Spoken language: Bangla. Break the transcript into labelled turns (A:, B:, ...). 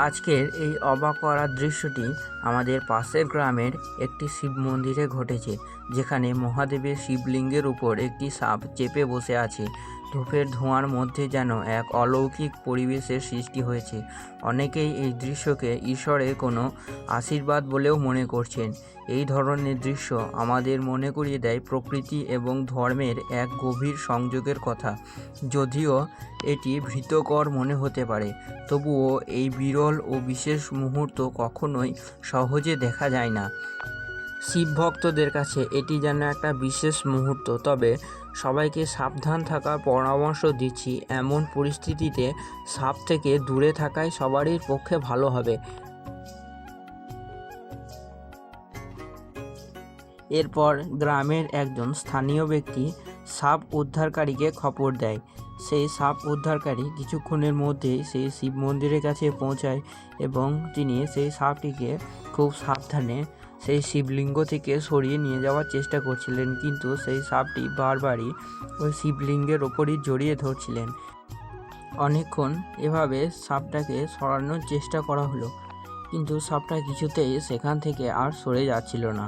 A: আজকের এই অবাক করা দৃশ্যটি আমাদের পাশের গ্রামের একটি শিব মন্দিরে ঘটেছে, যেখানে মহাদেবের শিবলিঙ্গের উপর একটি সাপ চেপে বসে আছে। ধূপের ধোঁয়ার মধ্যে যেন এক অলৌকিক পরিবেশের সৃষ্টি হয়েছে। অনেকেই এই দৃশ্যকে ঈশ্বরের কোনো আশীর্বাদ বলেও মনে করছেন। এই ধরনের দৃশ্য আমাদের মনে করিয়ে দেয় প্রকৃতি এবং ধর্মের এক গভীর সংযোগের কথা। যদিও এটি ভীতিকর মনে হতে পারে, তবুও এই বিরল ও বিশেষ মুহূর্ত কখনোই সহজে দেখা যায় না। শিব ভক্তদের কাছে এটি যেন একটা বিশেষ মুহূর্ত। তবে সবাইকে সাবধান থাকার পরামর্শ দিচ্ছি। এমন পরিস্থিতিতে সাপ থেকে দূরে থাকাই সবারই পক্ষে ভালো হবে। এরপর গ্রামের একজন স্থানীয় ব্যক্তি সাপ উদ্ধারকারীকে খবর দেয়। সেই সাপ উদ্ধারকারী কিছুক্ষণের মধ্যেই সেই শিব মন্দিরের কাছে পৌঁছায় এবং তিনি সেই সাপটিকে খুব সাবধানে সেই শিবলিঙ্গ থেকে সরিয়ে নিয়ে যাওয়ার চেষ্টা করছিলেন, কিন্তু সেই সাপটি বারবারই ওই শিবলিঙ্গের ওপরই জড়িয়ে ধরছিলেন। অনেকক্ষণ এভাবে সাপটাকে সরানোর চেষ্টা করা হলো, কিন্তু সাপটা কিছুতেই সেখান থেকে আর সরে যাচ্ছিল না।